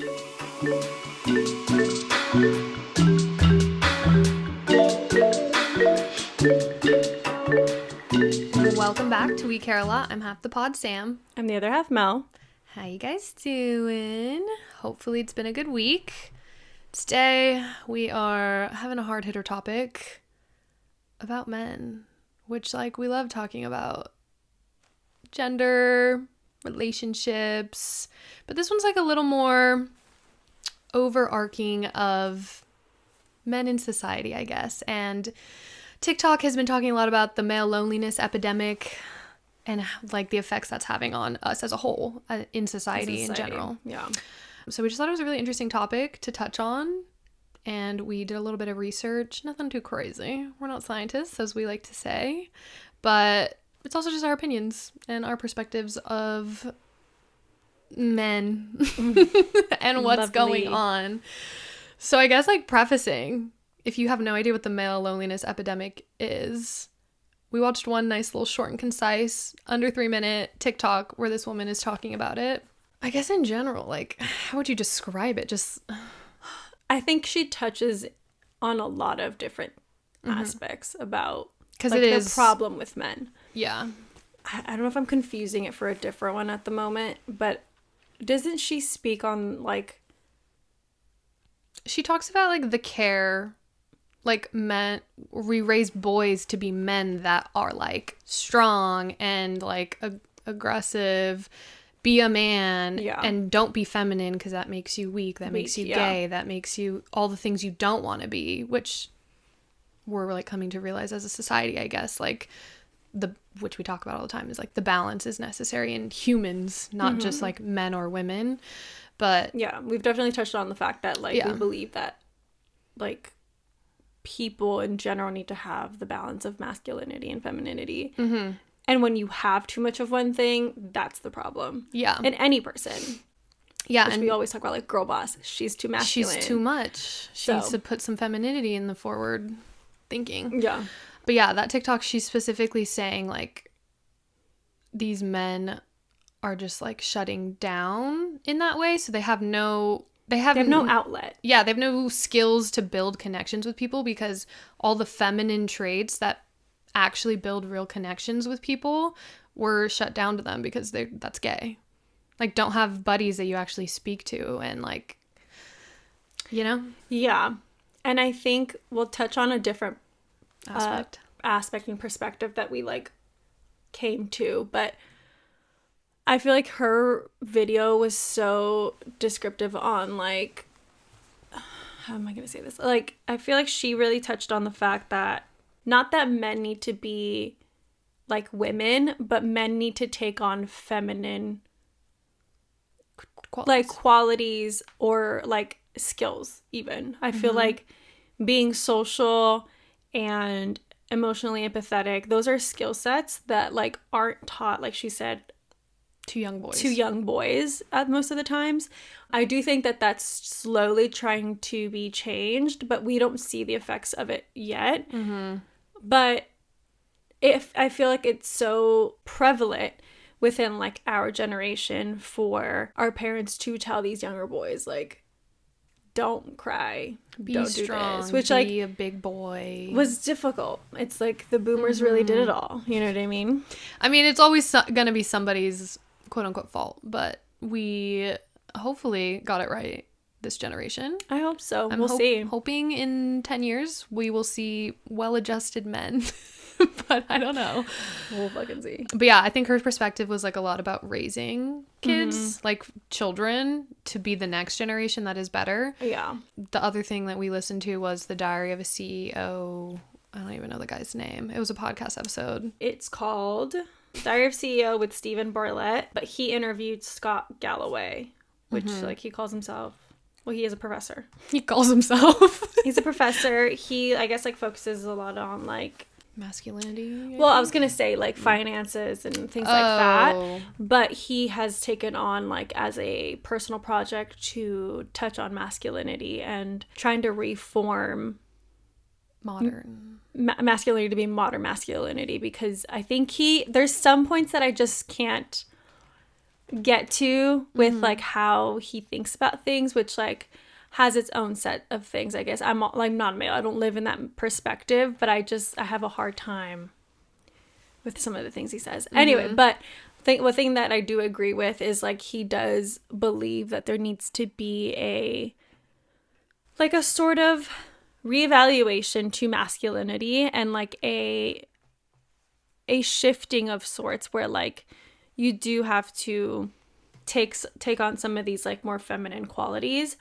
Welcome back to We Care A Lot. I'm half the pod, Sam. I'm the other half, Mel. How you guys doing? Hopefully it's been a good week. Today we are having a hard hitter topic about men, which we love talking about. Gender, relationships, but this one's a little more overarching of men in society, I guess. And TikTok has been talking a lot about the male loneliness epidemic and the effects that's having on us as a whole in society in general. Yeah. So we just thought it was a really interesting topic to touch on, and we did a little bit of research. Nothing too crazy. We're not scientists, as we like to say, but it's also just our opinions and our perspectives of men and what's going on. So I guess prefacing, if you have no idea what the male loneliness epidemic is, we watched one nice little short and concise, under 3-minute TikTok where this woman is talking about it. I guess in general, how would you describe it? I think she touches on a lot of different aspects about because it is the problem with men. Yeah. I don't know if I'm confusing it for a different one at the moment, but doesn't she speak on she talks about the care, men, we raise boys to be men that are strong and aggressive, be a man, and don't be feminine because that makes you weak, that makes you gay, that makes you all the things you don't want to be, which we're coming to realize as a society, I guess, which we talk about all the time, is the balance is necessary in humans, not just men or women. But yeah, we've definitely touched on the fact that we believe that people in general need to have the balance of masculinity and femininity. And when you have too much of one thing, that's the problem. Yeah. In any person. Yeah. Which we always talk about, girl boss. She's too masculine. She's too much. She needs to put some femininity in the forward thinking. Yeah. But yeah, that TikTok, she's specifically saying, these men are just, shutting down in that way. So they have no... They have no outlet. Yeah, they have no skills to build connections with people because all the feminine traits that actually build real connections with people were shut down to them because that's gay. Don't have buddies that you actually speak to and Yeah. And I think we'll touch on a different aspect and perspective that we came to, but I feel her video was so descriptive on how am I going to say this? I feel she really touched on the fact that not that men need to be like women, but men need to take on feminine qualities or skills even. I feel being social and emotionally empathetic, those are skill sets that aren't taught, like she said, to young boys most of the times. I do think that that's slowly trying to be changed, but we don't see the effects of it yet. But I feel it's so prevalent within our generation for our parents to tell these younger boys don't cry, don't strong, do this, which be a big boy was difficult. It's the boomers really did it all. You know what I mean? I mean, it's always gonna be somebody's quote unquote fault, but we hopefully got it right this generation. I hope so. We'll see. Hoping in 10 years we will see well-adjusted men. But I don't know. We'll fucking see. But yeah, I think her perspective was a lot about raising kids, children, to be the next generation that is better. Yeah. The other thing that we listened to was The Diary of a CEO. I don't even know the guy's name. It was a podcast episode. It's called Diary of CEO with Stephen Bartlett, but he interviewed Scott Galloway, which he calls himself. Well, he is a professor. He calls himself. He's a professor. He, I guess, focuses a lot on masculinity. I was gonna say finances and things like that, but he has taken on as a personal project to touch on masculinity and trying to reform modern masculinity to be modern masculinity, because I think there's some points that I just can't get to with like how he thinks about things, which like has its own set of things, I guess. I'm not male. I don't live in that perspective, but I have a hard time with some of the things he says. Anyway, but one thing that I do agree with is like he does believe that there needs to be a sort of reevaluation to masculinity and like a shifting of sorts where like you do have to take on some of these like more feminine qualities.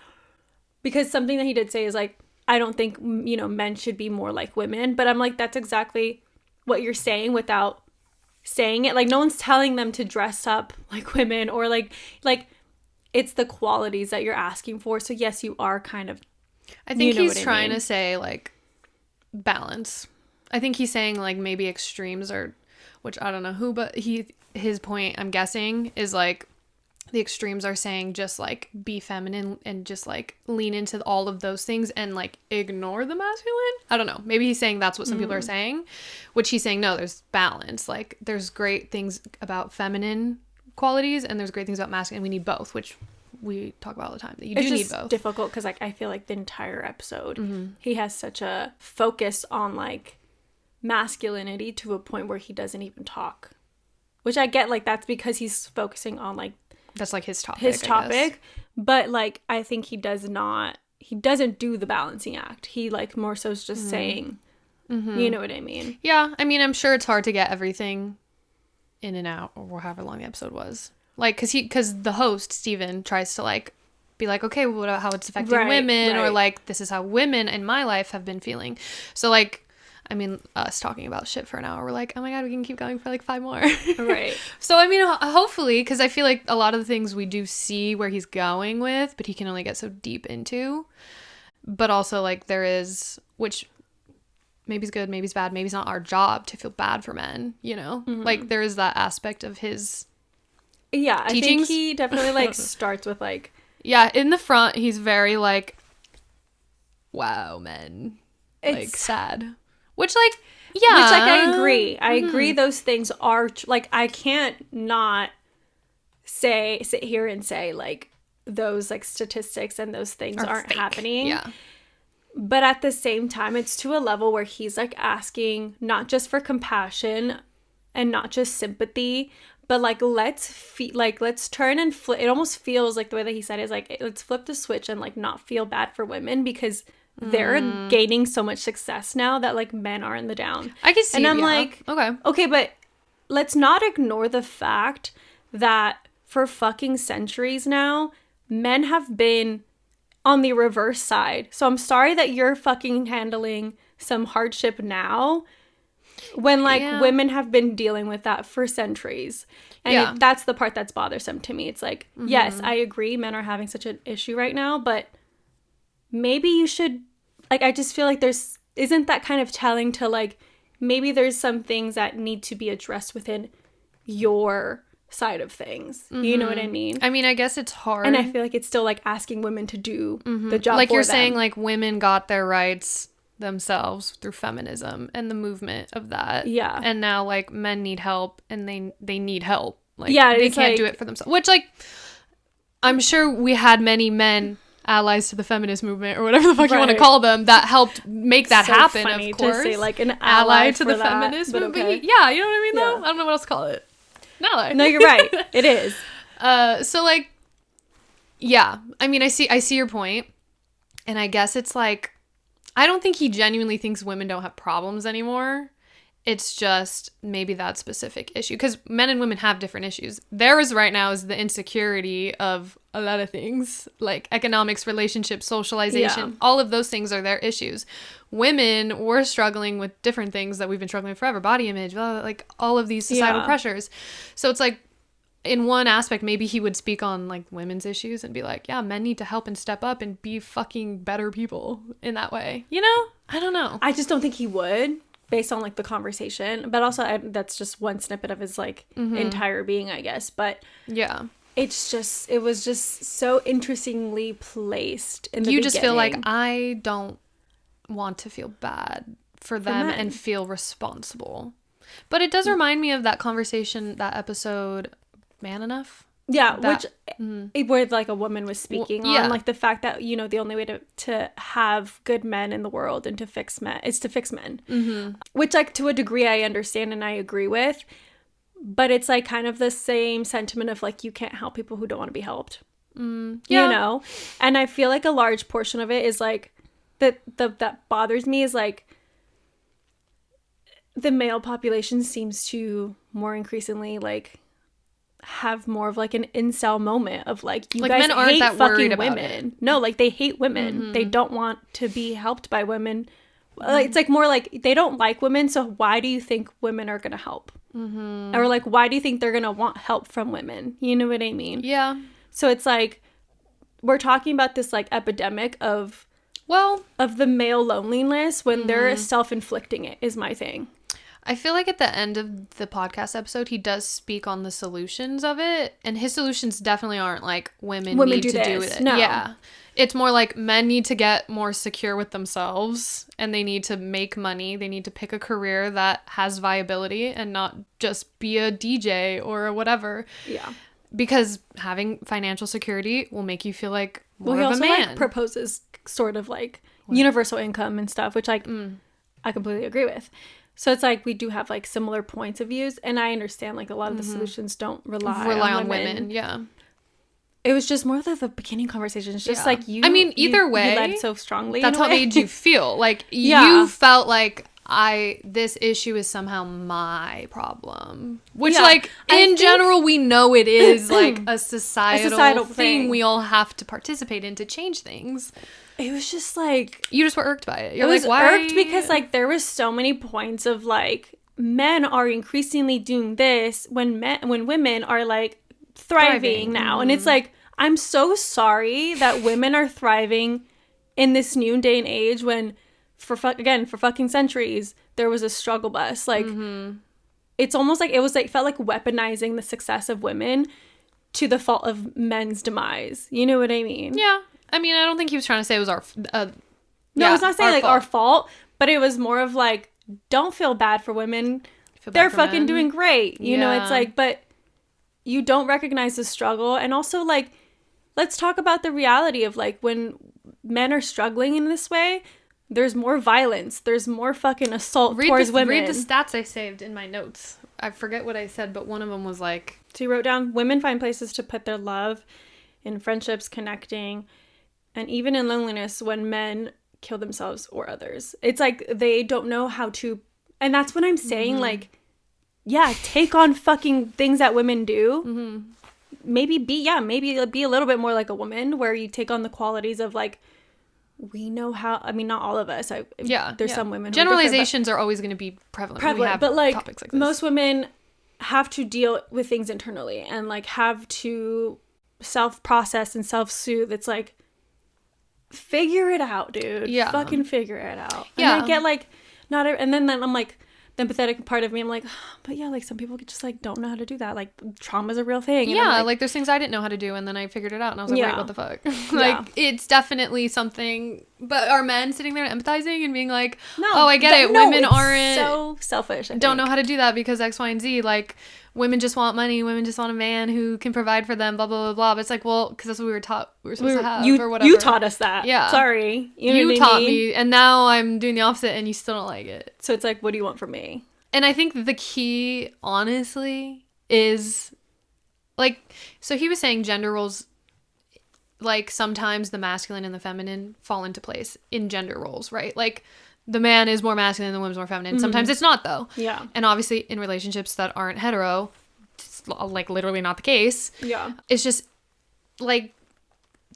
Because something that he did say is like, I don't think, you know, men should be more like women. But I'm like, that's exactly what you're saying without saying it. Like, no one's telling them to dress up like women or like it's the qualities that you're asking for. So yes, you are kind of, I think he's trying to say like balance. I think he's saying like maybe extremes are, which I don't know who, but his point, I'm guessing, is like, the extremes are saying just like be feminine and just like lean into all of those things and like ignore the masculine. I don't know. Maybe he's saying that's what some people are saying, which he's saying, no, there's balance. Like there's great things about feminine qualities and there's great things about masculine. We need both, which we talk about all the time. That you do need both. It's difficult because like I feel like the entire episode, he has such a focus on like masculinity to a point where he doesn't even talk, which I get. Like that's because he's focusing on like, that's like his topic, but like I think he doesn't do the balancing act. He like more so is just saying, you know what I mean? Yeah, I mean, I'm sure it's hard to get everything in and out or however long the episode was. Like, because the host Steven tries to like be like, okay, well, what about how it's affecting women, or like this is how women in my life have been feeling. So like, I mean, us talking about shit for an hour, we're like, oh my god, we can keep going for like 5 more. Right. So, I mean, hopefully, because I feel like a lot of the things we do see where he's going with, but he can only get so deep into. But also, like, there is, which maybe is good, maybe it's bad, maybe it's not our job to feel bad for men, you know? Like, there is that aspect of his teachings. I think he definitely, like, starts with, like... Yeah, in the front, he's very, like, wow, men. Like, sad. Which, like, yeah. Which, like, I agree. I agree those things are, like, I can't not sit here and say, like, those, like, statistics and those things aren't fake. Happening. Yeah. But at the same time, it's to a level where he's, like, asking not just for compassion and not just sympathy, but, like, let's turn and flip. It almost feels like the way that he said it is, like, let's flip the switch and, like, not feel bad for women because... they're gaining so much success now that like men are in the down. I can see. And I'm like, okay, but let's not ignore the fact that for fucking centuries now, men have been on the reverse side. So I'm sorry that you're fucking handling some hardship now when like women have been dealing with that for centuries. And that's the part that's bothersome to me. It's like, yes, I agree men are having such an issue right now, but maybe you should, like, I just feel like isn't that kind of telling to, like, maybe there's some things that need to be addressed within your side of things. You know what I mean? I mean, I guess it's hard. And I feel like it's still, like, asking women to do the job like for you're them. saying, like, women got their rights themselves through feminism and the movement of that. Yeah. And now, like, men need help and they need help. Like, yeah, they can't do it for themselves. Which, like, I'm sure we had many men... allies to the feminist movement or whatever the fuck you want to call them that helped make that happen. Of course, to say like an ally to the feminist movement. Okay. Yeah, you know what I mean. Though I don't know what else to call it. An ally. No, you're right. It is. So like, yeah. I mean, I see your point, and I guess it's like, I don't think he genuinely thinks women don't have problems anymore. It's just maybe that specific issue because men and women have different issues. Theirs right now is the insecurity of a lot of things like economics, relationships, socialization. All of those things are their issues. Women, we're struggling with different things that we've been struggling with forever. Body image, blah, blah, like all of these societal pressures. So it's like in one aspect, maybe he would speak on like women's issues and be like, yeah, men need to help and step up and be fucking better people in that way. You know? I don't know. I just don't think he would. Based on like the conversation, but also that's just one snippet of his like entire being, I guess. But yeah, it was just so interestingly placed in the beginning. You just feel like I don't want to feel bad for them and feel responsible. But it does remind me of that conversation, that episode, Man Enough. Yeah, where like a woman was speaking on like the fact that, you know, the only way to have good men in the world and to fix men is to fix men. Which like to a degree I understand and I agree with, but it's like kind of the same sentiment of like you can't help people who don't want to be helped. You know? And I feel like a large portion of it is like that bothers me is like the male population seems to more increasingly like have more of like an incel moment of like you like guys men aren't hate that fucking women. It. No, like they hate women. They don't want to be helped by women. Like, it's like more like they don't like women, so why do you think women are gonna help? Or like why do you think they're gonna want help from women? You know what I mean? Yeah. So it's like we're talking about this like epidemic of the male loneliness when they're self-inflicting it is my thing. I feel like at the end of the podcast episode, he does speak on the solutions of it. And his solutions definitely aren't like women need to do it. No. Yeah. It's more like men need to get more secure with themselves and they need to make money. They need to pick a career that has viability and not just be a DJ or whatever. Yeah. Because having financial security will make you feel like more of a man. He also like proposes sort of like universal income and stuff, which like I completely agree with. So it's like we do have like similar points of views, and I understand like a lot of the solutions don't rely on women. Yeah. It was just more of the beginning conversation. It's just like you. I mean, either way, you led so strongly. That's how it made you feel. Like you felt like this issue is somehow my problem, which like in general we know it is like a societal thing we all have to participate in to change things. It was just like you just were irked by it. You're like, why? Irked because like there was so many points of like men are increasingly doing this when women are like thriving now, and it's like I'm so sorry that women are thriving in this new day and age when for fucking centuries there was a struggle bus. Like it's almost like it was like felt like weaponizing the success of women to the fault of men's demise. You know what I mean? Yeah. I mean, I don't think he was trying to say it was our... no, I was not saying, like, our fault. But it was more of, like, don't feel bad for women. They're fucking doing great. You know, it's like, but you don't recognize the struggle. And also, like, let's talk about the reality of, like, when men are struggling in this way, there's more violence. There's more fucking assault towards women. Read the stats I saved in my notes. I forget what I said, but one of them was, like... So you wrote down, women find places to put their love in friendships, connecting... and even in loneliness when men kill themselves or others. It's like they don't know how to... And that's what I'm saying. Like, yeah, take on fucking things that women do. Maybe be a little bit more like a woman where you take on the qualities of like, we know how... I mean, not all of us. There's some women... Generalizations are always going to be prevalent when we have but like, topics like this. Most women have to deal with things internally and like have to self-process and self-soothe. It's like... figure it out, dude. Yeah. Fucking figure it out. Yeah. And I get like, and then I'm like, the empathetic part of me, I'm like, but yeah, like some people just like don't know how to do that. Like trauma's a real thing. And like there's things I didn't know how to do and then I figured it out and I was like, wait, what the fuck? Like it's definitely something, but are men sitting there empathizing and being like, oh, I get it. Women aren't so selfish. Don't know how to do that because X, Y, and Z. Like women just want money. Women just want a man who can provide for them, blah, blah, blah, blah. But it's like, well, because that's what we were taught we were supposed to have or whatever. You taught us that. Yeah. Sorry. You taught me. And now I'm doing the opposite and you still don't like it. So it's like, what do you want from me? And I think the key, honestly, is like, so he was saying gender roles, like sometimes the masculine and the feminine fall into place in gender roles, right? Like the man is more masculine, the woman's more feminine. Sometimes it's not though. Yeah. And obviously in relationships that aren't hetero, it's like literally not the case. Yeah. It's just like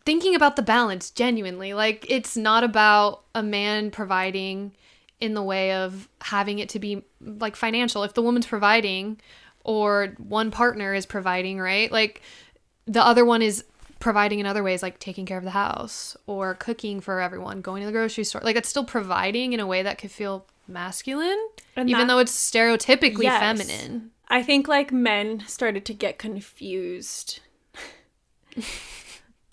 thinking about the balance genuinely. Like it's not about a man providing in the way of having it to be like financial. If the woman's providing or one partner is providing, right? Like the other one is providing in other ways, like taking care of the house or cooking for everyone, going to the grocery store. Like it's still providing in a way that could feel masculine, even though it's stereotypically feminine. I think like men started to get confused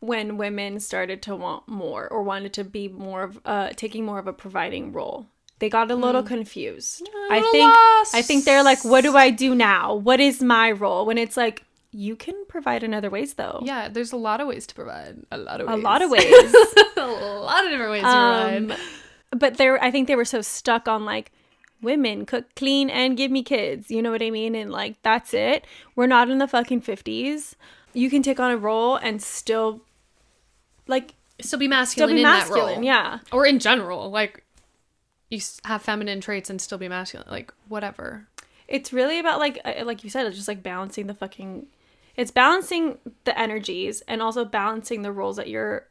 when women started to want more or wanted to be more of taking more of a providing role. They got a little confused. I think they're like, what do I do now? What is my role? When it's like, you can provide in other ways, though. Yeah, there's a lot of ways to provide. A lot of ways. A lot of ways. A lot of different ways to provide. But I think they were so stuck on like, women cook, clean, and give me kids. You know what I mean? And like, that's it. We're not in the fucking 50s. You can take on a role and still like still be masculine in that role. Yeah. Or in general, like you have feminine traits and still be masculine, like whatever. It's really about like you said, it's just like balancing it's balancing the energies and also balancing the roles that you're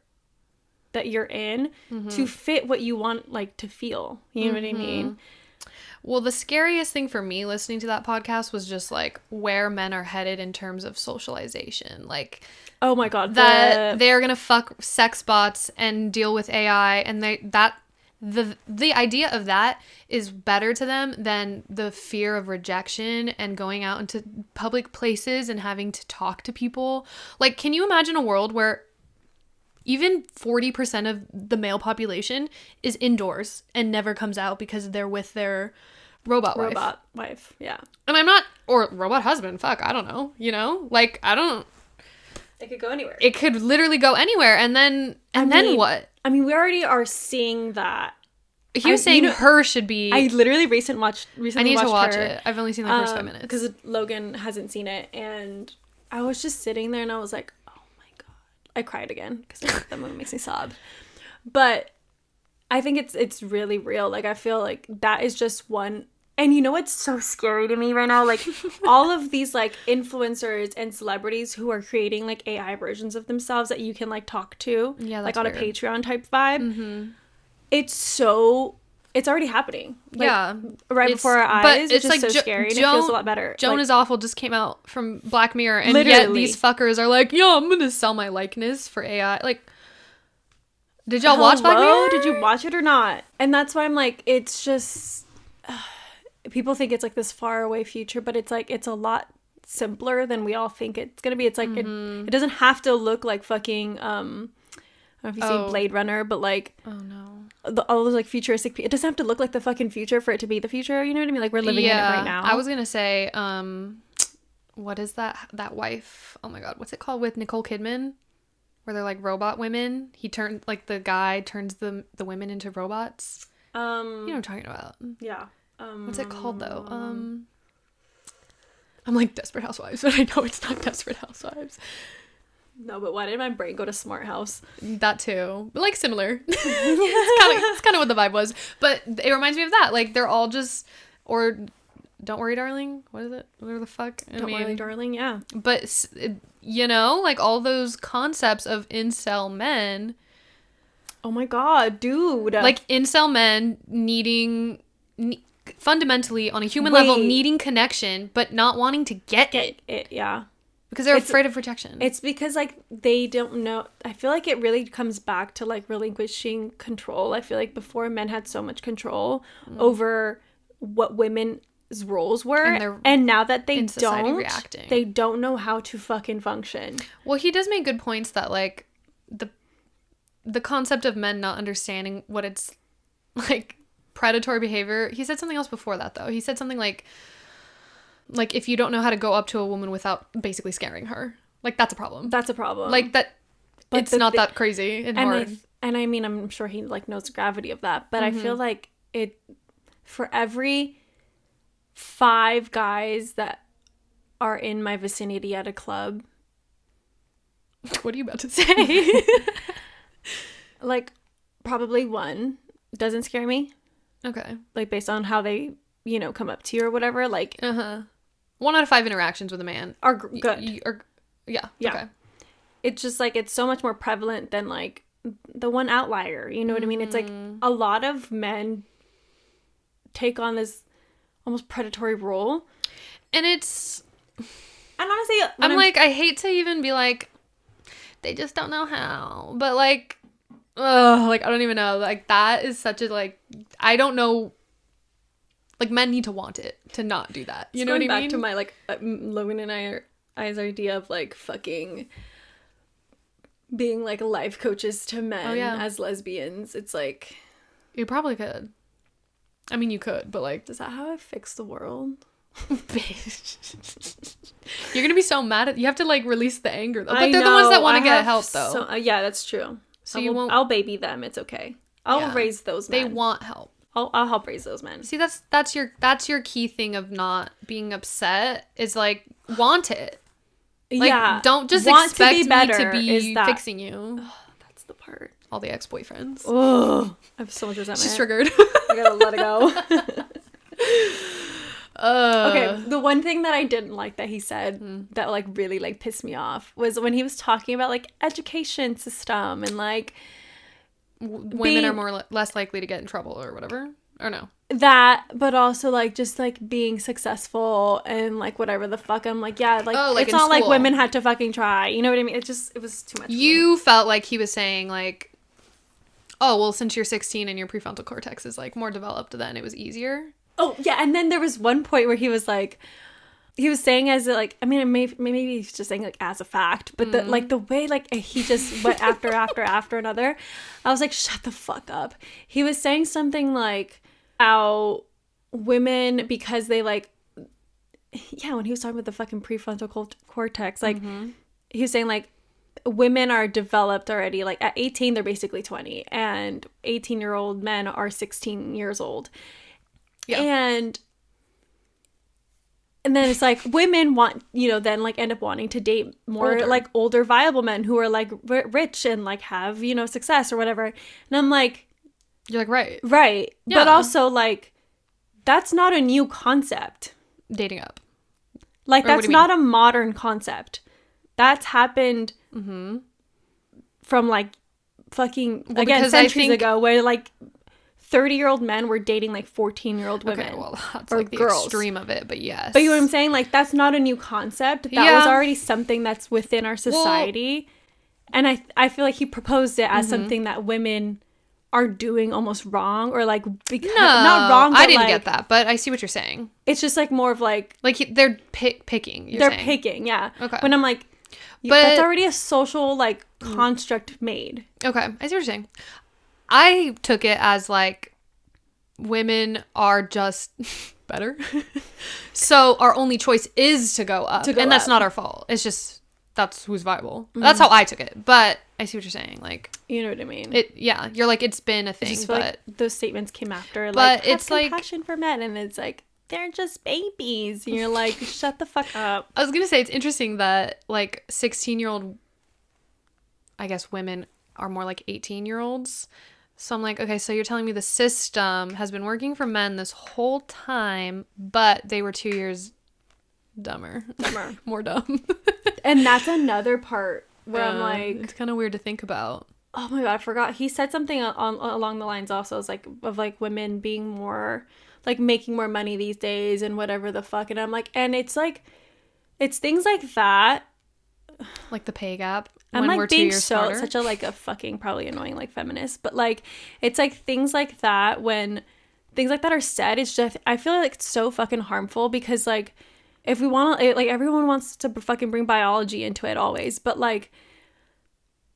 in to fit what you want like to feel. You know what I mean? Well, the scariest thing for me listening to that podcast was just like where men are headed in terms of socialization. Like, oh my God, that they're gonna fuck sex bots and deal with AI, and the idea of that is better to them than the fear of rejection and going out into public places and having to talk to people. Like, can you imagine a world where even 40% of the male population is indoors and never comes out because they're with their robot wife, yeah. And I'm not, or robot husband, fuck, I don't know, you know? Like, It could go anywhere. It could literally go anywhere, and then what? I mean, we already are seeing that. He was saying her should be... I literally recently watched I need to watch it. I've only seen the first 5 minutes. Because Logan hasn't seen it, and I was just sitting there, and I was like, I cried again because that movie makes me sob. But I think it's really real. Like, I feel like that is just one. And you know what's so scary to me right now? Like, all of these like influencers and celebrities who are creating like AI versions of themselves that you can like talk to, like on weird. A Patreon type vibe. It's already happening. Like, right before our eyes. But it's like so scary. And it feels a lot better. Joan like, is Awful just came out from Black Mirror, and yet these fuckers are like, yo, I'm gonna sell my likeness for AI. Like, did y'all watch Black Mirror? Did you watch it or not? And that's why I'm like, it's just people think it's like this far away future, but it's like it's a lot simpler than we all think it's gonna be. It's like it doesn't have to look like fucking I don't know if you've seen Blade Runner, but like all those like futuristic it doesn't have to look like the fucking future for it to be the future. You know what I mean? Like, we're living in it right now. I was gonna say what is that wife, oh my God, what's it called, with Nicole Kidman, where they're like robot women? He turned, like, the guy turns the women into robots. You know what I'm talking about? Yeah. What's it called though? I'm like Desperate Housewives, but I know it's not Desperate Housewives. No, but why did my brain go to Smart House? That too. But like similar. It's kind of what the vibe was. But it reminds me of that. Like, they're all just, or Don't Worry Darling. What is it? Whatever the fuck. Don't Worry Darling, yeah. But, you know, like all those concepts of incel men. Oh my God, dude. Like incel men fundamentally on a human level needing connection, but not wanting to get it. Yeah. Because they're afraid of rejection. It's because, like, they don't know. I feel like it really comes back to, like, relinquishing control. I feel like before, men had so much control over what women's roles were. And now that they don't know how to fucking function. Well, he does make good points that, like, the concept of men not understanding what it's, like, predatory behavior. He said something else before that, though. He said something like, if you don't know how to go up to a woman without basically scaring her, like, that's a problem. That's a problem. Like, that, but it's not that crazy and hard. And I mean, I'm sure he, like, knows the gravity of that, but I feel like for every 5 guys that are in my vicinity at a club. What are you about to say? Like, probably 1 doesn't scare me. Okay. Like, based on how they, you know, come up to you or whatever, like. 1 out of 5 interactions with a man are good. Yeah. Okay. It's just like, it's so much more prevalent than like the one outlier. You know what I mean? It's like a lot of men take on this almost predatory role, and it's. And honestly, I'm like, I hate to even be like, they just don't know how, but like, like, I don't even know. Like, that is such a, like, I don't know. Like, men need to want it to not do that. You know what I mean? Back to my, like, Logan and I's idea of, like, fucking being, like, life coaches to men as lesbians. It's like. You probably could. I mean, you could, but, like. Is that how I fix the world? Bitch. You're gonna be so mad at. You have to like release the anger though. But they're the ones that want to get help though. So, yeah, that's true. So you won't. I'll baby them. It's okay. I'll raise those men. They want help. I'll help raise those men. See, that's your key thing of not being upset is like want it. Like, yeah. Don't just want expect to be better me to be that, fixing you. Oh, that's the part. All the ex-boyfriends. Oh, I have so much resentment. She's triggered. I gotta let it go. Okay, the one thing that I didn't like that he said that like really like pissed me off was when he was talking about like education system and like women are less likely to get in trouble or whatever, or no, that, but also like just like being successful and like whatever the fuck. I'm like, yeah, like it's not like women had to fucking try, you know what I mean? It was too much. You felt like he was saying like, oh well, since you're 16 and your prefrontal cortex is like more developed, then it was easier. Oh, yeah, and then there was one point where he was like, he was saying as like, I mean, maybe he's just saying like as a fact, but the way like he just went after another, I was like, shut the fuck up. He was saying something like how women, because they like, yeah, when he was talking about the fucking prefrontal cortex, like he was saying like women are developed already, like at 18 they're basically 20 and 18-year-old men are 16 years old. Yeah. And then it's like women want, you know, then like end up wanting to date more like older viable men who are like rich and like have, you know, success or whatever. And I'm like, you're like, right. Yeah. But also like, that's not a new concept. Dating up. Like, that's not a modern concept. That's happened from like fucking, again, centuries ago, where like 30-year-old men were dating like 14-year-old women. Okay, well, that's like the girls. Extreme of it, but yes. But you know what I'm saying? Like, that's not a new concept. That was already something that's within our society. Well, and I feel like he proposed it as something that women are doing almost wrong, or like, because not wrong, but I didn't get that, but I see what you're saying. It's just like more of like they're picking. They're picking, yeah. Okay. When I'm like, but that's already a social like construct made. Okay, I see what you're saying. I took it as like women are just better. So our only choice is to go up. And that's not our fault. It's just that's who's viable. That's how I took it. But I see what you're saying. Like, you know what I mean? You're like, it's been a thing. I just feel like those statements came after, like, it's have compassion for men, and it's like, they're just babies. And you're like, shut the fuck up. I was gonna say, it's interesting that like 16-year-old, I guess, women are more like 18-year-olds. So I'm like, okay, so you're telling me the system has been working for men this whole time, but they were 2 years dumber. More dumb. And that's another part where I'm like, it's kind of weird to think about. Oh my god, I forgot. He said something along the lines also, it's like, of like women being more like making more money these days and whatever the fuck. And I'm like, and it's like, it's things like that, like the pay gap. I'm like being such a like a fucking probably annoying like feminist, but like it's like things like that, when things like that are said, it's just, I feel like it's so fucking harmful, because like if we want to, like, everyone wants to fucking bring biology into it always, but like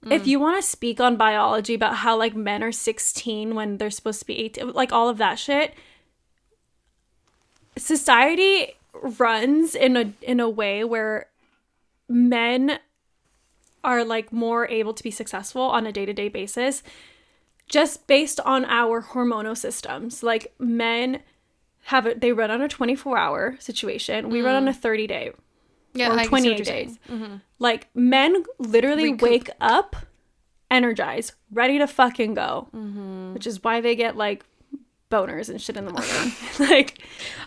if you want to speak on biology about how like men are 16 when they're supposed to be 18, like all of that shit, society runs in a way where men are like more able to be successful on a day-to-day basis just based on our hormonal systems. Like, men they run on a 24-hour situation. We run on a 30-day or 28 days. Like, men literally wake up energized, ready to fucking go, which is why they get like boners and shit in the morning. Like,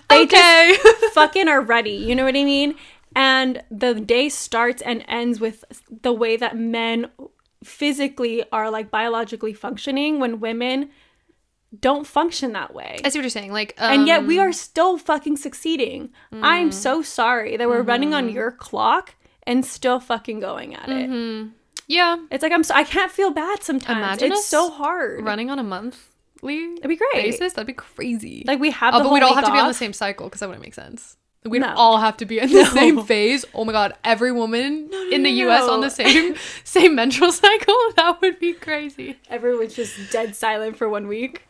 they just fucking are ready, you know what I mean? And the day starts and ends with the way that men physically are like biologically functioning, when women don't function that way. I see what you're saying. Like, and yet we are still fucking succeeding. I'm so sorry that we're running on your clock and still fucking going at it. Yeah. It's like, I can't feel bad sometimes. Imagine it's so hard. Running on a monthly That'd be great. basis. That'd be crazy. Like, we have the but whole we'd all have to be on the same cycle, because that wouldn't make sense. We'd all have to be in the same phase. Oh my god, every woman in the US on the same menstrual cycle? That would be crazy. Everyone's just dead silent for 1 week.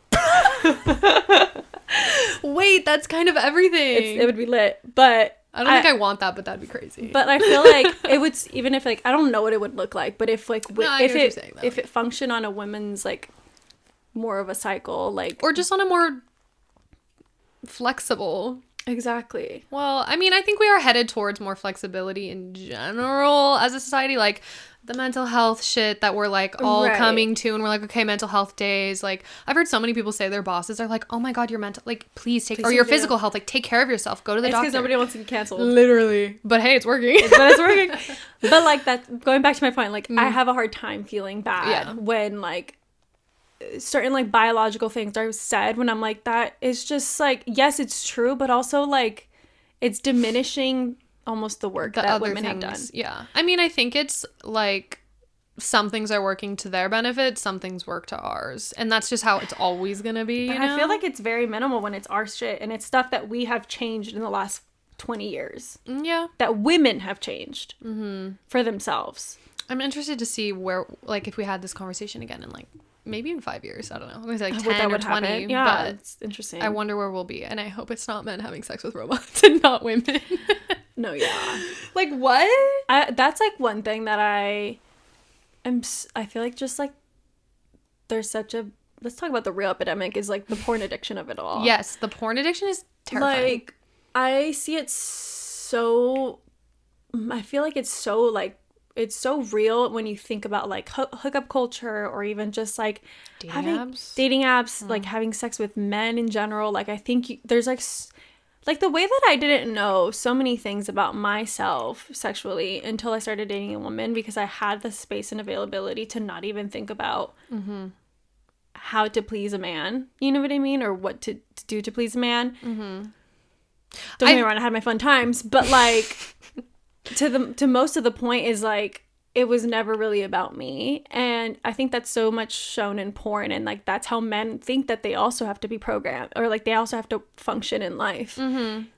Wait, that's kind of everything. It would be lit, but I don't think I want that, but that'd be crazy. But I feel like it would, even if like, I don't know what it would look like, but if like if it functioned on a woman's like more of a cycle, like, or just on a more flexible. Exactly. Well, I mean, I think we are headed towards more flexibility in general as a society, like the mental health shit that we're like all coming to, and we're like, okay, mental health days. Like, I've heard so many people say their bosses are like, oh my god, your mental, like, please or your physical health, like, take care of yourself, go to the doctor. Because nobody wants to be canceled. Literally. But hey, it's working. But like, that, going back to my point, like, I have a hard time feeling bad when like certain like biological things are said, when I'm like, that is just like, yes, it's true, but also like it's diminishing almost the work that women have done. Yeah. I mean, I think it's like some things are working to their benefit, some things work to ours. And that's just how it's always going to be. But I feel like it's very minimal when it's our shit, and it's stuff that we have changed in the last 20 years. Yeah. That women have changed for themselves. I'm interested to see where, like, if we had this conversation again in like maybe in 5 years, I don't know. I'm gonna say like 10 or 20. Happen. Yeah, but it's interesting. I wonder where we'll be, and I hope it's not men having sex with robots and not women. No, yeah. Like, what? That's like one thing that I feel like, just like there's such a, let's talk about the real epidemic, is like the porn addiction of it all. Yes, the porn addiction is terrifying. Like, I see it so, I feel like it's so like, it's so real when you think about like hookup culture, or even just like dating apps, like having sex with men in general. Like, I think there's like the way that I didn't know so many things about myself sexually until I started dating a woman, because I had the space and availability to not even think about how to please a man. You know what I mean? Or what to do to please a man. Don't get me wrong, I had my fun times, but like to most of the point is like, it was never really about me. And I think that's so much shown in porn, and like that's how men think that they also have to be programmed, or like they also have to function in life. And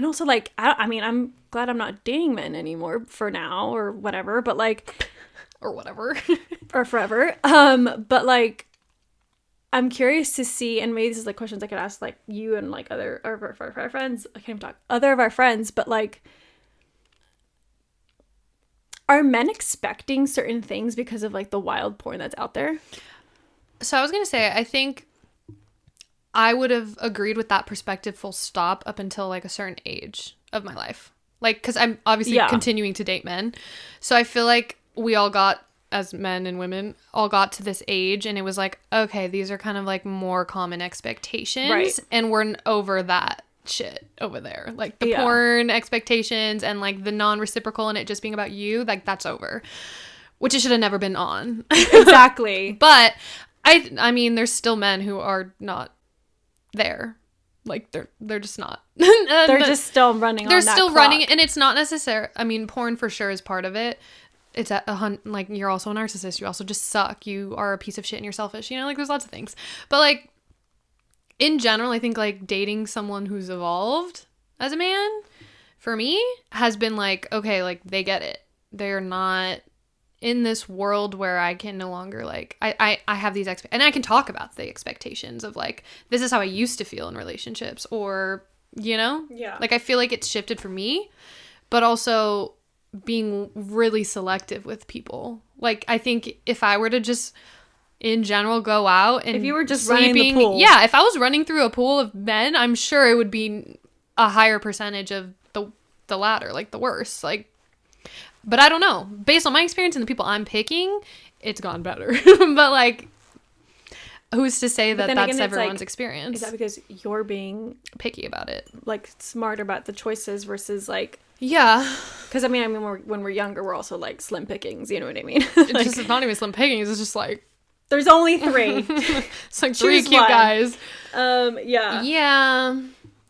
also like, I mean, I'm glad I'm not dating men anymore for now, or whatever, but like, or whatever. or forever. But like, I'm curious to see, and maybe this is like questions I could ask like you and like other of our friends. I can't even talk. Other of our friends, but like, are men expecting certain things because of like the wild porn that's out there? So I was gonna say, I think I would have agreed with that perspective full stop up until like a certain age of my life. Like, because I'm obviously continuing to date men. So I feel like we all got, as men and women, all got to this age, and it was like, okay, these are kind of like more common expectations. Right. And we're over that shit over there. Like the porn expectations and like the non-reciprocal and it just being about you, like that's over. Which it should have never been on. Exactly. But I mean, there's still men who are not there. Like they're just not. They're just still running. They're still running, and it's not necessary. I mean, porn for sure is part of it. It's like, you're also a narcissist. You also just suck. You are a piece of shit and you're selfish. You know, like there's lots of things. But like, in general, I think like dating someone who's evolved as a man, for me, has been like, okay, like they get it. They're not in this world where I can no longer like, I have these and I can talk about the expectations of like, this is how I used to feel in relationships, or, you know? Yeah. Like I feel like it's shifted for me, but also being really selective with people. Like I think if I were to just in general go out and if you were just running the pool, if I was running through a pool of men, I'm sure it would be a higher percentage of the latter, like the worst. Like, but I don't know, based on my experience and the people I'm picking, it's gone better. But like, who's to say that that's everyone's experience? Is that because you're being picky about it, like smart about the choices versus like, yeah, because I mean when we're younger, we're also like slim pickings, you know what I mean? Like, it's not even slim pickings, it's just like there's only 3. It's like 3 cute guys. Yeah.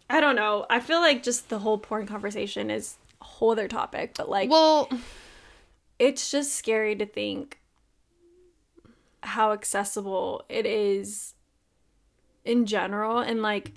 I don't know. I feel like just the whole porn conversation is a whole other topic, but like, well, it's just scary to think how accessible it is in general. And like,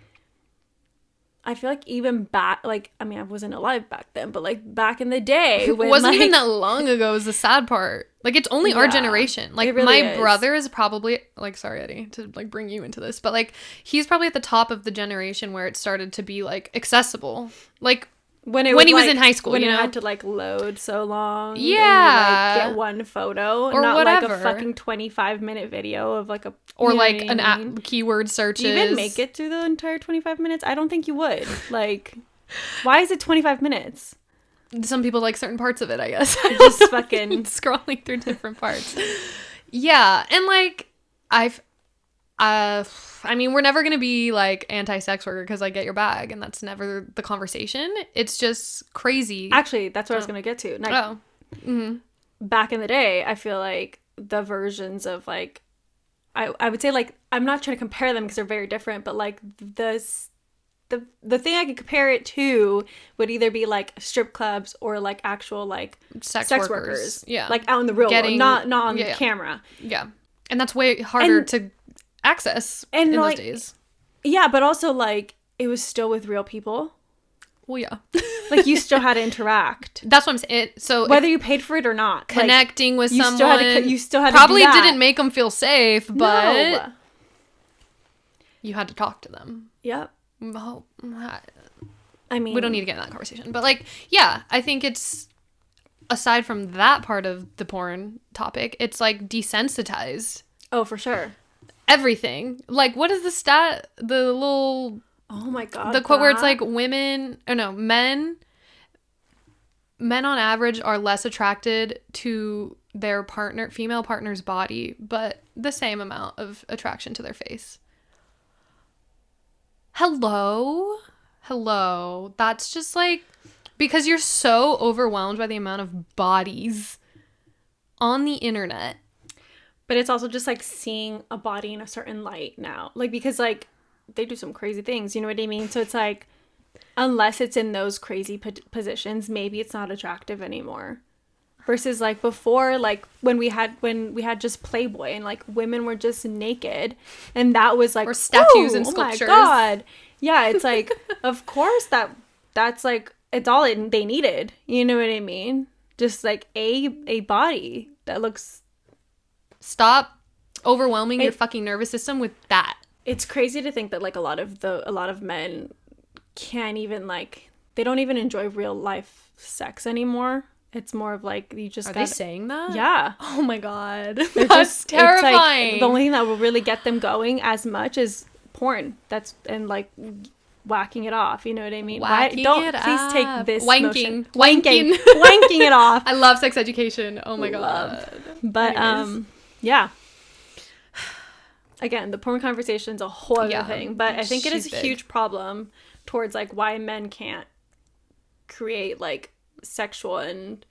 I feel like even back, like, I mean, I wasn't alive back then, but like back in the day, it when, wasn't like, even that long ago is the sad part. Like, it's only our generation. Like, really my is. brother is probably, like, sorry, Eddie, to like bring you into this, but like, he's probably at the top of the generation where it started to be like accessible. Like, when he was in high school, when you know, it had to like load so long, yeah, and you, like, get one photo, or not whatever. like a fucking 25-minute video of like a, or you know like what an I mean? keyword searches. Do you even make it through the entire 25 minutes? I don't think you would. Like, why is it 25 minutes? Some people like certain parts of it, I guess. Just fucking scrolling through different parts. Yeah, and like I mean, we're never gonna be like anti-sex worker because I get your bag, and that's never the conversation. It's just crazy. Actually, that's what I was gonna get to. Like, back in the day, I feel like the versions of like, I would say, like, I'm not trying to compare them because they're very different, but like the thing I could compare it to would either be like strip clubs or like actual like sex workers. Yeah, like out in the real world, not on camera. Yeah, and that's way harder to access in like, those days. Yeah, but also like it was still with real people. Well, yeah. Like, you still had to interact. That's what I'm saying. So whether you paid for it or not, connecting with you someone, you still had probably to do that. didn't make them feel safe, but no. You had to talk to them. Yep. Well, I mean, we don't need to get in that conversation, but like, yeah, I think it's, aside from that part of the porn topic, it's like desensitized. Oh, for sure. Everything. Like, what is the stat? The little... Oh my god. The quote where it's like men on average are less attracted to their female partner's body, but the same amount of attraction to their face. Hello? That's just like, because you're so overwhelmed by the amount of bodies on the internet. But it's also just like seeing a body in a certain light now. Like, because like they do some crazy things, you know what I mean? So it's like, unless it's in those crazy positions, maybe it's not attractive anymore. Versus like before, like when we had just Playboy and like women were just naked, and that was like, or statues and sculptures. Oh my god. Yeah, it's like, of course that's like, it's all they needed. You know what I mean? Just like a body that looks. Stop overwhelming your fucking nervous system with that. It's crazy to think that like a lot of men can't even, like, they don't even enjoy real life sex anymore. It's more of like, you just they saying that? Yeah. Oh my god. That's terrifying. Like, the only thing that will really get them going as much is porn. And like whacking it off, you know what I mean? Please take this wanking it off. I love sex education. Oh my god. But yeah. Again, the porn conversation is a whole other thing, but I think it is a huge problem towards like why men can't create like sexual and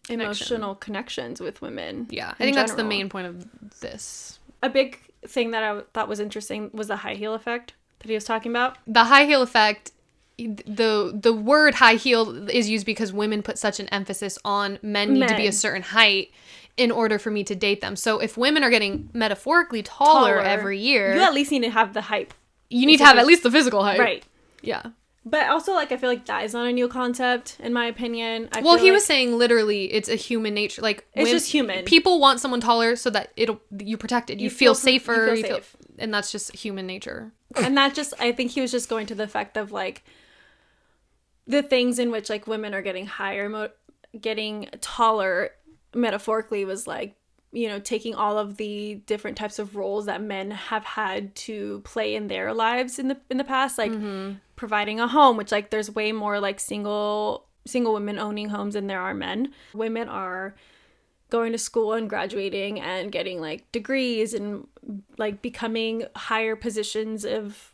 emotional connections with women. Yeah, I think that's the main point of this. A big thing that I thought was interesting was the high heel effect that he was talking about. The high heel effect, the word high heel is used because women put such an emphasis on men need to be a certain height in order for me to date them. So if women are getting metaphorically taller every year, you at least need to have the height. You need to have at least the physical height. Right. Yeah. But also, like, I feel like that is not a new concept, in my opinion. He was saying literally it's a human nature. Like, it's just human. People want someone taller so that you're protected. You feel safer. You feel safe. And that's just human nature. And that just, I think he was just going to the effect of, like, the things in which, like, women are getting higher, getting taller, metaphorically, was, like, you know, taking all of the different types of roles that men have had to play in their lives in the past, like providing a home, which, like, there's way more like single women owning homes than there are men. Women are going to school and graduating and getting like degrees and like becoming higher positions of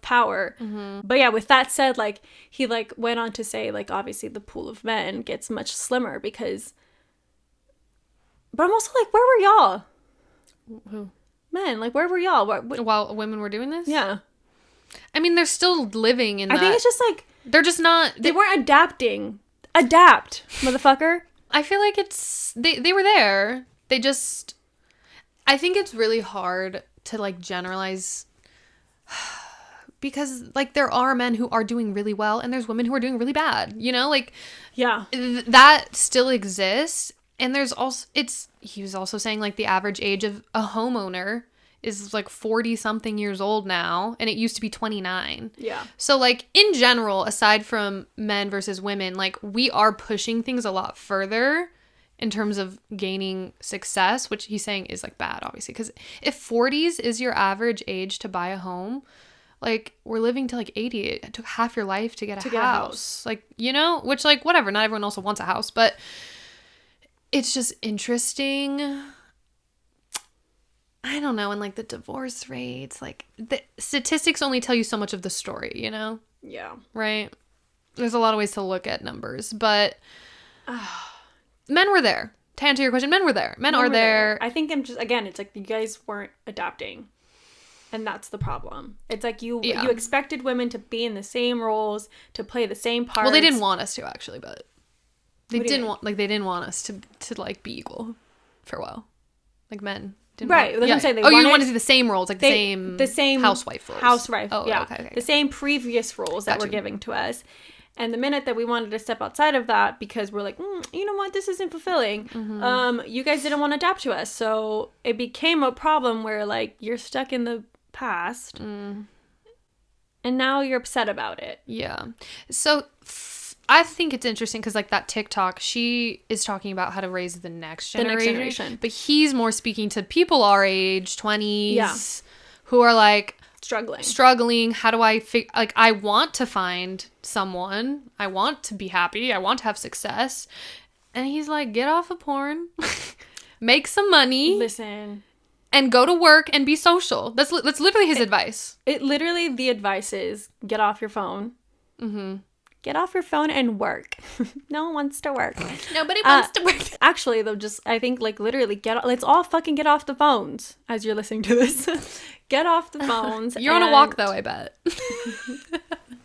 power. But yeah, with that said, like, he like went on to say, like, obviously the pool of men gets much slimmer because. But I'm also like, where were y'all? Who? Men, like, where were y'all? While women were doing this? Yeah. I mean, they're still living in that. I think it's just like... They're just not... They weren't adapting. Adapt, motherfucker. I feel like it's... They were there. They just... I think it's really hard to, like, generalize because like there are men who are doing really well and there's women who are doing really bad, you know, like yeah, that still exists. And there's also, he was also saying like the average age of a homeowner is like 40 something years old now, and it used to be 29. Yeah. So like in general, aside from men versus women, like we are pushing things a lot further in terms of gaining success, which he's saying is like bad, obviously, because if 40s is your average age to buy a home, like we're living to like 80. It took half your life to get a house. Like, you know, which like whatever, not everyone also wants a house, but it's just interesting. I don't know. And like the divorce rates, like the statistics only tell you so much of the story, you know? Yeah. Right? There's a lot of ways to look at numbers, but men were there. To answer your question, men were there. Men are there. I think again, it's like you guys weren't adapting. And that's the problem. It's like you expected women to be in the same roles, to play the same parts. Well, they didn't want us to actually, but they didn't want us to like be equal for a while. Like men didn't right. Want, I'm saying they you want to do the same roles, like the same housewife roles. Housewife. Oh, yeah. Okay. The same previous roles that were giving to us. And the minute that we wanted to step outside of that because we're like, you know what, this isn't fulfilling. Mm-hmm. You guys didn't want to adapt to us. So it became a problem where like you're stuck in the past and now you're upset about it. Yeah. So I think it's interesting because like that TikTok, she is talking about how to raise the next generation. But he's more speaking to people our age, 20s, who are like struggling. How do I like I want to find someone, I want to be happy, I want to have success, and he's like, get off of porn, make some money, listen, and go to work and be social. That's literally his advice. The advice is get off your phone. Get off your phone and work. No one wants to work. Nobody wants to work. Actually, though, just I think like literally let's all fucking get off the phones as you're listening to this. Get off the phones. You're on a walk though, I bet.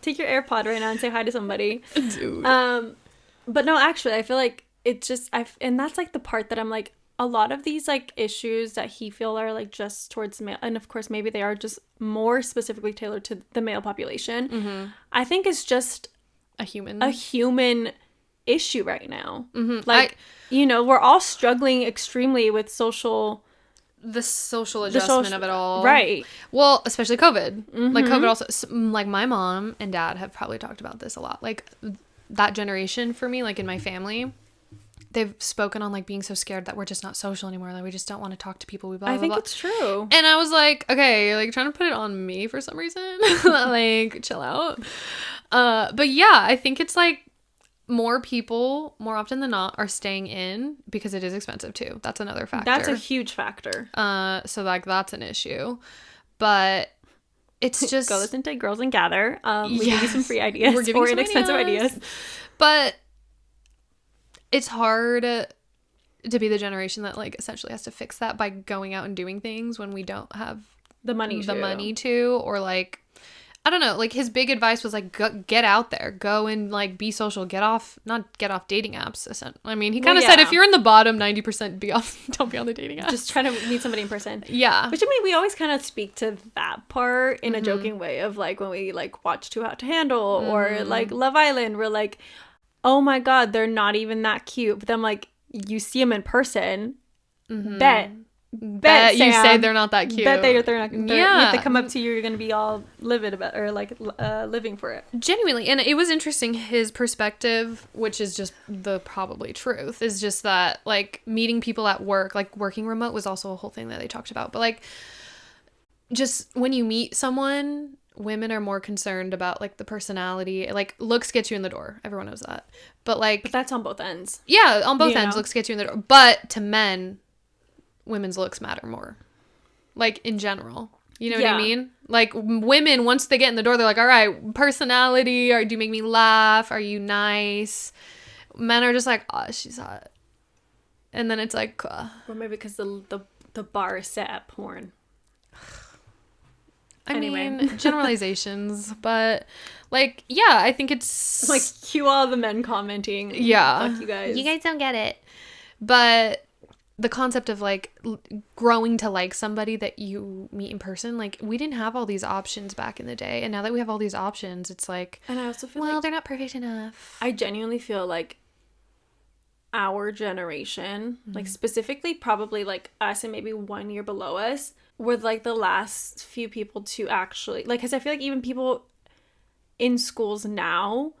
Take your AirPod right now and say hi to somebody. Dude. But no, actually, I feel like it's just and that's like the part that I'm like, a lot of these like issues that he feel are like just towards male, and of course maybe they are just more specifically tailored to the male population. I think it's just a human issue right now. Like we're all struggling extremely with the social adjustment of it all, right? Well, especially COVID. Like COVID also, like my mom and dad have probably talked about this a lot. Like that generation for me, like in my family, they've spoken on like being so scared that we're just not social anymore, like we just don't want to talk to people. I think it's true. And I was like, okay, like trying to put it on me for some reason. Like chill out. But yeah, I think it's like more people, more often than not, are staying in because it is expensive too. That's another factor. That's a huge factor. So like that's an issue. But it's just go listen to Girls and Gather. We give you some free ideas. We're giving or some inexpensive ideas. But it's hard to be the generation that like essentially has to fix that by going out and doing things when we don't have the money to, or like I don't know, like his big advice was like get out there, go and like be social, not get off dating apps. I mean, he kind of said if you're in the bottom 90%, don't be on the dating apps. Just try to meet somebody in person. Yeah. Which I mean, we always kind of speak to that part in a joking way of like when we like watch Too Hot to Handle or like Love Island, we're like, oh my God, they're not even that cute. But then like you see them in person, bet you say they're not that cute. Bet they're not. Yeah. If they come up to you, you're gonna be all livid about or like living for it. Genuinely, and it was interesting. His perspective, which is just the probably truth, is just that like meeting people at work, like working remote, was also a whole thing that they talked about. But like, just when you meet someone, women are more concerned about like the personality. Like looks get you in the door. Everyone knows that. But that's on both ends. Yeah, on both ends, looks get you in the door. But to men, women's looks matter more, like in general, you know what I mean? Like women, once they get in the door, they're like, all right, personality, or do you make me laugh, are you nice? Men are just like, oh, she's hot, and then it's like or maybe because the bar is set at porn. I mean, generalizations, but like, yeah, I think it's like cue all the men commenting, fuck you guys don't get it. But the concept of like growing to like somebody that you meet in person, like we didn't have all these options back in the day, and now that we have all these options, it's like, and I also feel well, like they're not perfect enough. I genuinely feel like our generation, like specifically probably like us and maybe 1 year below us, were like the last few people to actually, like, because I feel like even people in schools now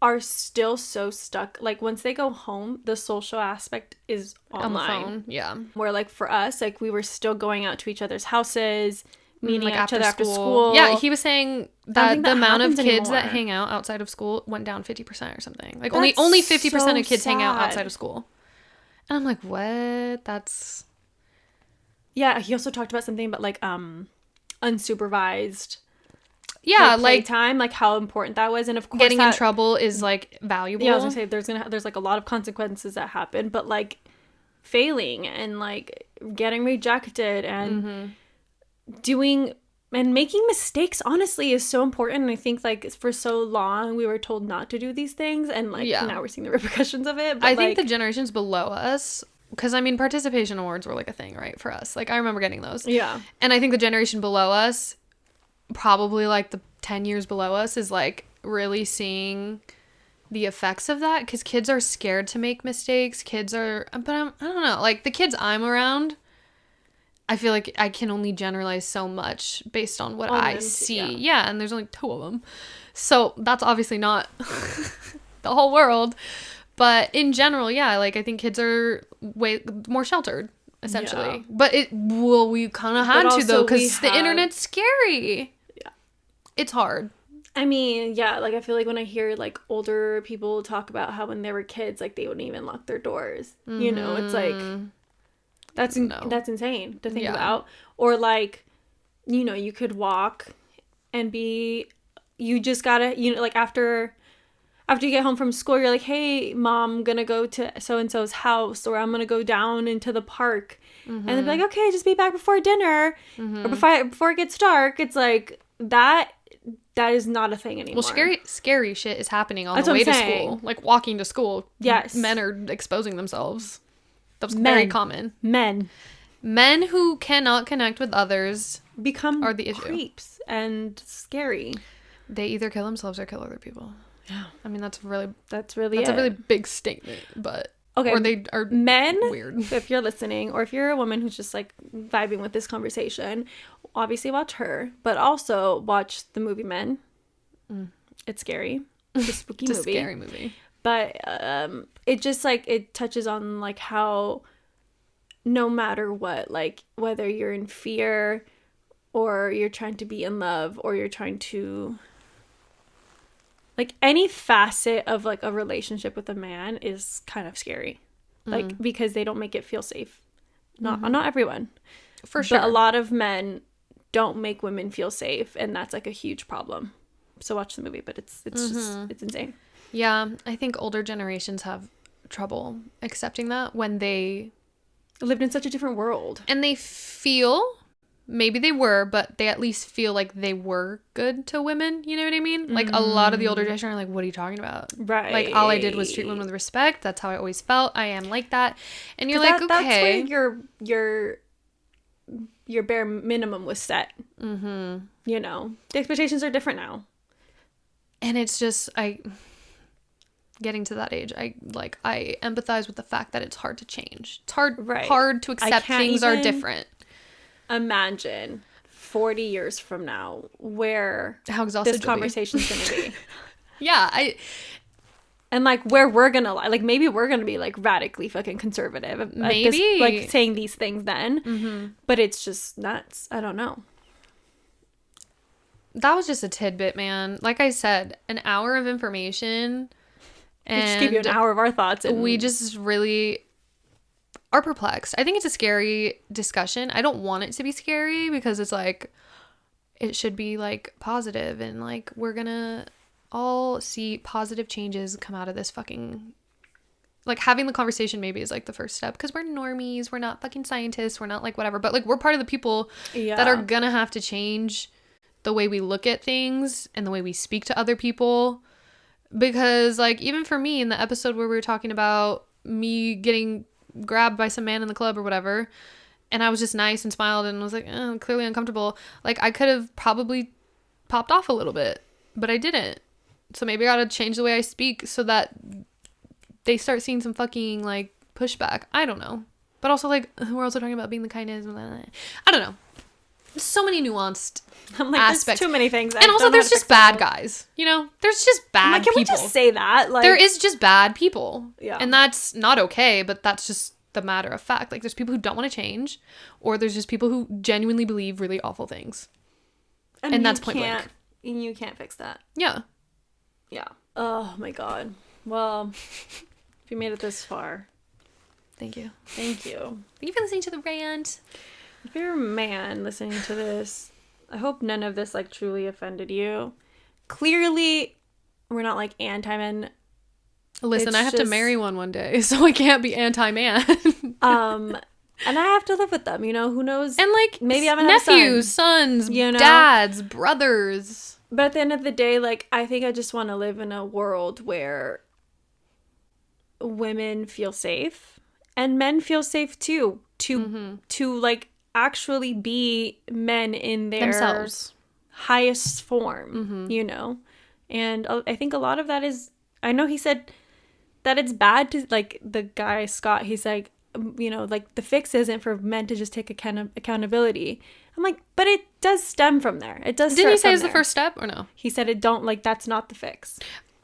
are still so stuck. Like once they go home, the social aspect is online. On the phone. Yeah. Where like for us, like we were still going out to each other's houses, meeting like each other after school. Yeah, he was saying that the amount of kids anymore. that hang out outside of school went down 50% or something. Like only 50% of kids hang out outside of school. And I'm like, what? That's... Yeah, he also talked about something about like unsupervised, yeah, like time, like how important that was. And of course getting in trouble is like valuable. Yeah, I was gonna say there's like a lot of consequences that happen, but like failing and like getting rejected and doing and making mistakes honestly is so important. And I think like for so long we were told not to do these things, and like now we're seeing the repercussions of it. But I think the generations below us, because I mean participation awards were like a thing, right, for us. Like I remember getting those. Yeah. And I think the generation below us, probably like the 10 years below us, is like really seeing the effects of that, because kids are scared to make mistakes. Kids are, but I don't know, like the kids I'm around, I feel like I can only generalize so much based on what I see. Yeah, and there's only 2 of them. So that's obviously not the whole world. But in general, yeah, like I think kids are way more sheltered, essentially. Yeah. But we kind of had to, though, because the internet's scary. Yeah. It's hard. I mean, yeah, like I feel like when I hear like older people talk about how when they were kids, like they wouldn't even lock their doors. You know, it's like... That's insane to think about. Or like, you know, you could walk and you just gotta, you know, like after you get home from school, you're like, hey mom, I'm gonna go to so-and-so's house, or I'm gonna go down into the park. And they'd be like, okay, just be back before dinner or before it gets dark. It's like that is not a thing anymore. Well, scary shit is happening on the way to school. Like walking to school. Yes. Men are exposing themselves. That's very common. Men who cannot connect with others are the issue. Creeps and scary. They either kill themselves or kill other people. Yeah. I mean, that's a really big statement, but okay. Or they are men weird. If you're listening, or if you're a woman who's just like vibing with this conversation, obviously watch her, but also watch the movie Men. It's scary. It's a spooky movie. It's a scary movie. But it just like it touches on like how no matter what, like whether you're in fear or you're trying to be in love or you're trying to, like, any facet of like a relationship with a man is kind of scary. Like because they don't make it feel safe. Not everyone. For sure. But a lot of men don't make women feel safe, and that's like a huge problem. So watch the movie, but it's just it's insane. Yeah, I think older generations have trouble accepting that when they lived in such a different world. And they feel, maybe they were, but they at least feel like they were good to women. You know what I mean? Like a lot of the older generation are like, what are you talking about? Right. Like all I did was treat women with respect. That's how I always felt. I am like that. And you're like, okay. That's where your bare minimum was set. You know, the expectations are different now. And it's just, getting to that age, I empathize with the fact that it's hard to change. It's hard to accept things are different. Imagine 40 years from now how exhausted this conversation's gonna be. Yeah, and like where we're gonna like maybe we're gonna be like radically fucking conservative. Maybe like saying these things then, but it's just nuts. I don't know. That was just a tidbit, man. Like I said, an hour of information. And we just give you an hour of our thoughts. And we just really are perplexed. I think it's a scary discussion. I don't want it to be scary because it's like, it should be like positive and like we're gonna all see positive changes come out of this fucking, like having the conversation maybe is like the first step because we're normies. We're not fucking scientists. We're not like whatever. But like we're part of the people that are gonna have to change the way we look at things and the way we speak to other people. Because, like, even for me in the episode where we were talking about me getting grabbed by some man in the club or whatever, and I was just nice and smiled and was like, I'm clearly uncomfortable. Like, I could have probably popped off a little bit, but I didn't. So maybe I gotta change the way I speak so that they start seeing some fucking, like, pushback. I don't know. But also, like, we're also talking about being the kindness. I don't know. So many nuanced aspects. There's too many things. And also, there's just bad guys. You know? There's just bad people. Can we just say that? Like, there is just bad people. Yeah. And that's not okay, but that's just the matter of fact. Like, there's people who don't want to change, or there's just people who genuinely believe really awful things. And that's point blank. You can't fix that. Yeah. Yeah. Oh, my God. Well, if you made it this far. Thank you. Thank you. Thank you for listening to the rant. If you're a man listening to this, I hope none of this, like, truly offended you. Clearly, we're not, like, anti-men. Listen, I have to marry one day, so I can't be anti-man. And I have to live with them, you know? Who knows? And, like, maybe I'm gonna nephews, sons, you know? Dads, brothers. But at the end of the day, like, I think I just want to live in a world where women feel safe and men feel safe too, to like actually be men in their themselves highest form, you know? And I think a lot of that is, I know he said that it's bad to, like, the guy Scott, he's like, you know, like, the fix isn't for men to just take accountability. I'm like, but it does stem from there. It does. Didn't he say it's the first step or no? He said that's not the fix.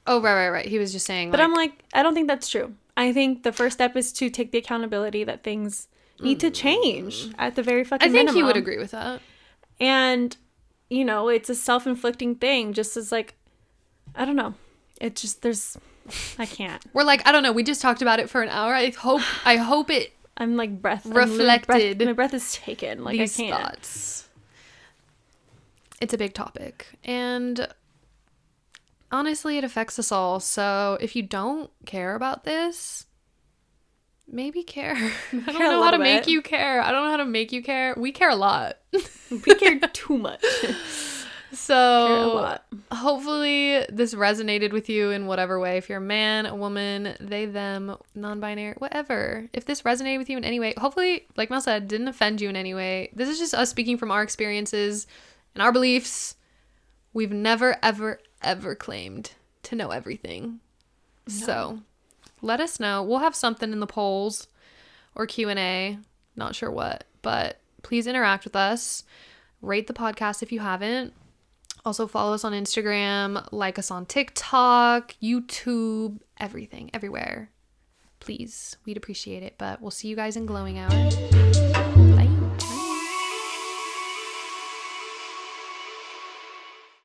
Oh, right. He was just saying, but I'm like, I don't think that's true. I think the first step is to take the accountability that things need to change at the very fucking minimum. I think he would agree with that. And, you know, it's a self-inflicting thing, just as, like, I don't know. It just, I can't. We're like, I don't know. We just talked about it for an hour. I hope it. I'm like reflected. My breath is taken. Like, these I can't. Thoughts. It's a big topic. And honestly, it affects us all. So if you don't care about this, maybe care. I don't know how to make you care. I don't know how to make you care. We care a lot. We care too much. So hopefully this resonated with you in whatever way. If you're a man, a woman, they, them, non-binary, whatever. If this resonated with you in any way, hopefully, like Mel said, didn't offend you in any way. This is just us speaking from our experiences and our beliefs. We've never, ever, ever claimed to know everything. No. So let us know. We'll have something in the polls or Q&A. Not sure what, but please interact with us. Rate the podcast if you haven't. Also follow us on Instagram, like us on TikTok, YouTube, everything, everywhere. Please, we'd appreciate it. But we'll see you guys in glowing hour.